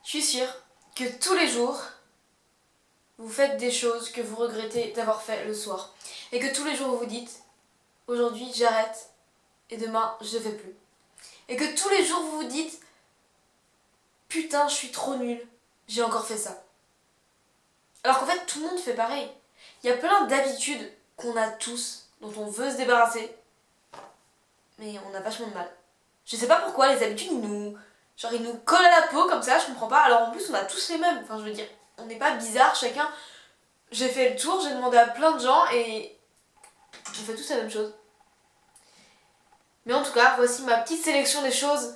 Je suis sûre que tous les jours, vous faites des choses que vous regrettez d'avoir fait le soir. Et que tous les jours, vous vous dites, aujourd'hui j'arrête et demain je ne fais plus. Et que tous les jours, vous vous dites, putain, je suis trop nulle, j'ai encore fait ça. Alors qu'en fait, tout le monde fait pareil. Il y a plein d'habitudes qu'on a tous, dont on veut se débarrasser, mais on a vachement de mal. Je sais pas pourquoi, les habitudes, ils nous collent à la peau comme ça, je comprends pas. Alors en plus, on a tous les mêmes. Enfin, je veux dire, on n'est pas bizarre, chacun. J'ai fait le tour, j'ai demandé à plein de gens et on fait tous la même chose. Mais en tout cas, voici ma petite sélection des choses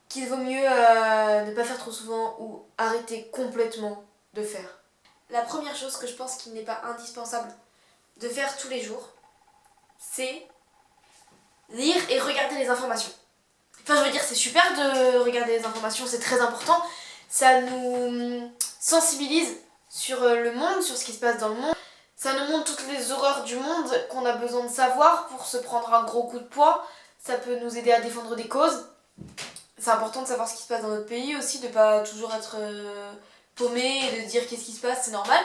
qu'il vaut mieux ne pas faire trop souvent ou arrêter complètement de faire. La première chose que je pense qu'il n'est pas indispensable de faire tous les jours, c'est lire et regarder les informations. Enfin, je veux dire, c'est super de regarder les informations, c'est très important. Ça nous sensibilise sur le monde, sur ce qui se passe dans le monde. Ça nous montre toutes les horreurs du monde qu'on a besoin de savoir pour se prendre un gros coup de poing. Ça peut nous aider à défendre des causes. C'est important de savoir ce qui se passe dans notre pays aussi, de pas toujours être paumé et de dire qu'est-ce qui se passe, c'est normal.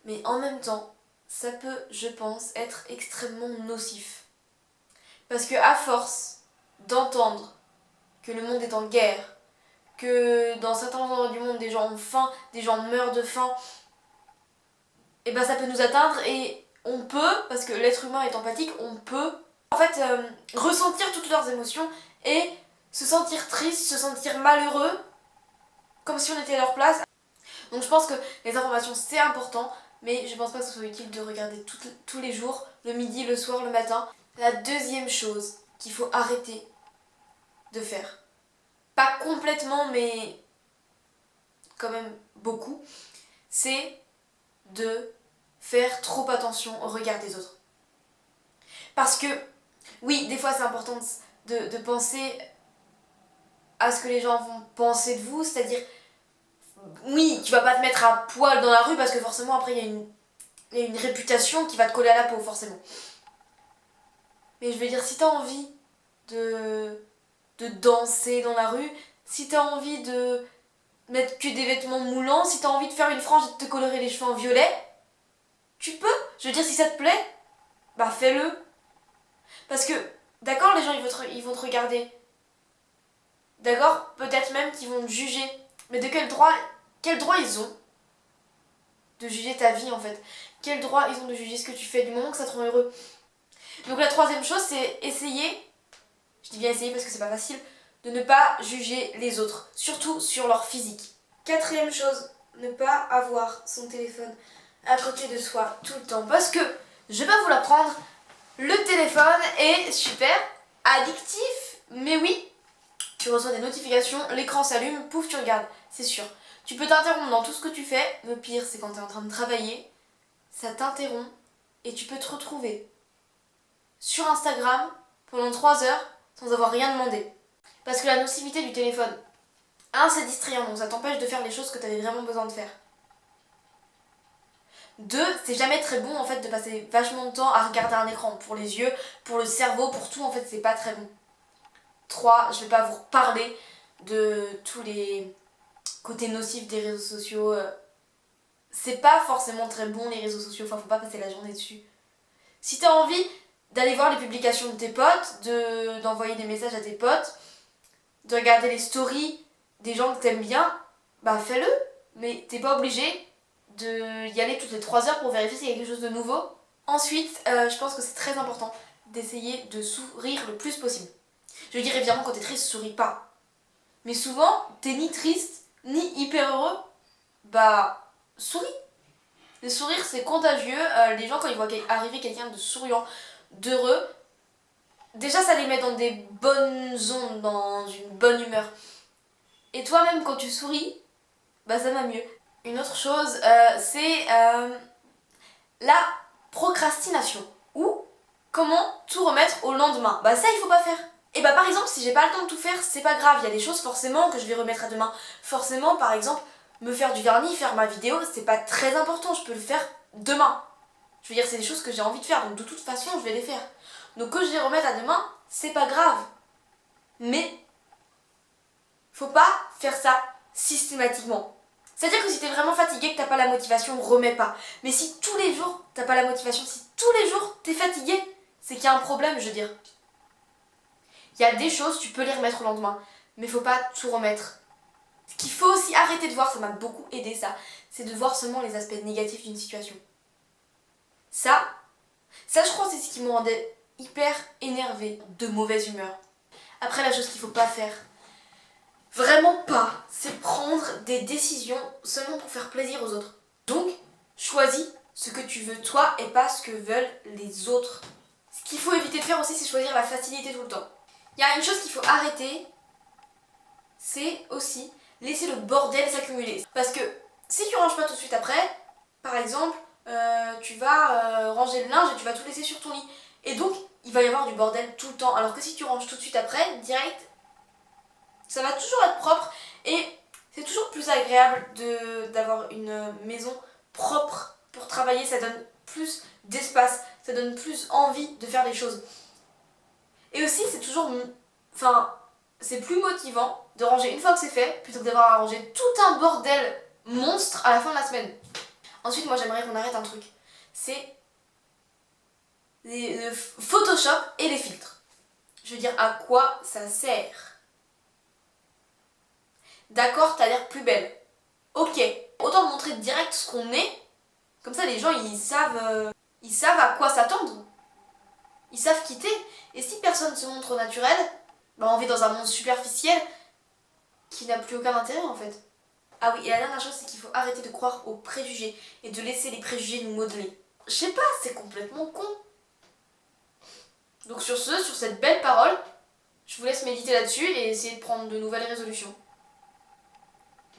Mais en même temps, ça peut, je pense, être extrêmement nocif. Parce que à force d'entendre que le monde est en guerre, que dans certains endroits du monde des gens ont faim, des gens meurent de faim, et ben ça peut nous atteindre et on peut, parce que l'être humain est empathique, on peut en fait ressentir toutes leurs émotions et se sentir triste, se sentir malheureux, comme si on était à leur place. Donc je pense que les informations c'est important, mais je pense pas que ce soit utile de regarder tous les jours, le midi, le soir, le matin. La deuxième chose qu'il faut arrêter de faire, pas complètement mais quand même beaucoup, c'est de faire trop attention au regard des autres. Parce que oui, des fois c'est important de penser à ce que les gens vont penser de vous, c'est-à-dire oui, tu vas pas te mettre à poil dans la rue parce que forcément après il y a une réputation qui va te coller à la peau forcément. Mais je veux dire, si t'as envie de danser dans la rue, si t'as envie de mettre que des vêtements moulants, si t'as envie de faire une frange et de te colorer les cheveux en violet, tu peux. Je veux dire, si ça te plaît, bah fais-le. Parce que, d'accord, les gens ils vont te regarder. D'accord, peut-être même qu'ils vont te juger. Mais de quel droit ils ont de juger ta vie en fait? Quel droit ils ont de juger ce que tu fais du moment que ça te rend heureux? Donc la troisième chose, c'est essayer, je dis bien essayer parce que c'est pas facile, de ne pas juger les autres, surtout sur leur physique. Quatrième chose, ne pas avoir son téléphone à côté de soi tout le temps. Parce que, je vais pas vous l'apprendre, le téléphone est super addictif. Mais oui, tu reçois des notifications, l'écran s'allume, pouf, tu regardes, c'est sûr. Tu peux t'interrompre dans tout ce que tu fais. Le pire, c'est quand tu es en train de travailler, ça t'interrompt et tu peux te retrouver sur Instagram pendant 3 heures sans avoir rien demandé. Parce que la nocivité du téléphone, c'est distrayant, donc ça t'empêche de faire les choses que tu avais vraiment besoin de faire. 2, c'est jamais très bon en fait de passer vachement de temps à regarder un écran. Pour les yeux, pour le cerveau, pour tout en fait c'est pas très bon. 3, je vais pas vous reparler de tous les côtés nocifs des réseaux sociaux. C'est pas forcément très bon les réseaux sociaux, enfin faut pas passer la journée dessus. Si t'as envie d'aller voir les publications de tes potes, d'envoyer des messages à tes potes, de regarder les stories des gens que t'aimes bien, bah fais-le, mais t'es pas obligé d'y aller toutes les 3 heures pour vérifier s'il y a quelque chose de nouveau. Ensuite, je pense que c'est très important d'essayer de sourire le plus possible. Je veux dire, évidemment, quand t'es triste, souris pas. Mais souvent, t'es ni triste, ni hyper heureux, bah souris. Le sourire, c'est contagieux. Les gens, quand ils voient arriver quelqu'un de souriant, d'heureux, déjà ça les met dans des bonnes ondes, dans une bonne humeur. Et toi-même, quand tu souris, bah ça va mieux. Une autre chose, c'est la procrastination. Ou comment tout remettre au lendemain. Bah ça, il faut pas faire. Et bah par exemple, si j'ai pas le temps de tout faire, c'est pas grave. Il y a des choses forcément que je vais remettre à demain. Forcément, par exemple, me faire du vernis, faire ma vidéo, c'est pas très important. Je peux le faire demain. Je veux dire, c'est des choses que j'ai envie de faire. Donc de toute façon, je vais les faire. Donc que je les remette à demain, c'est pas grave. Mais faut pas faire ça systématiquement. C'est-à-dire que si t'es vraiment fatigué, que t'as pas la motivation, remets pas. Mais si tous les jours t'as pas la motivation, si tous les jours t'es fatigué, c'est qu'il y a un problème, je veux dire. Il y a des choses, tu peux les remettre au lendemain, mais faut pas tout remettre. Ce qu'il faut aussi arrêter de voir, ça m'a beaucoup aidé ça, c'est de voir seulement les aspects négatifs d'une situation. Ça je crois c'est ce qui me rendait hyper énervée, de mauvaise humeur. Après la chose qu'il faut pas faire, vraiment pas, c'est prendre des décisions seulement pour faire plaisir aux autres. Donc, choisis ce que tu veux toi et pas ce que veulent les autres. Ce qu'il faut éviter de faire aussi, c'est choisir la facilité tout le temps. Il y a une chose qu'il faut arrêter, c'est aussi laisser le bordel s'accumuler. Parce que si tu ranges pas tout de suite après, par exemple, tu vas ranger le linge et tu vas tout laisser sur ton lit. Et donc, il va y avoir du bordel tout le temps. Alors que si tu ranges tout de suite après, direct, ça va toujours être propre. Et c'est toujours plus agréable d'avoir une maison propre pour travailler. Ça donne plus d'espace, ça donne plus envie de faire des choses. Et aussi, c'est toujours... Enfin, c'est plus motivant de ranger une fois que c'est fait plutôt que d'avoir à ranger tout un bordel monstre à la fin de la semaine. Ensuite, moi j'aimerais qu'on arrête un truc. C'est le Photoshop et les filtres. Je veux dire, à quoi ça sert? D'accord, t'as l'air plus belle. Ok, autant montrer direct ce qu'on est. Comme ça, les gens, ils savent à quoi s'attendre. Ils savent quitter. Et si personne se montre au naturel, bah on vit dans un monde superficiel qui n'a plus aucun intérêt en fait. Ah oui, et la dernière chose, c'est qu'il faut arrêter de croire aux préjugés et de laisser les préjugés nous modeler. Je sais pas, c'est complètement con. Donc sur cette belle parole, je vous laisse méditer là-dessus et essayer de prendre de nouvelles résolutions.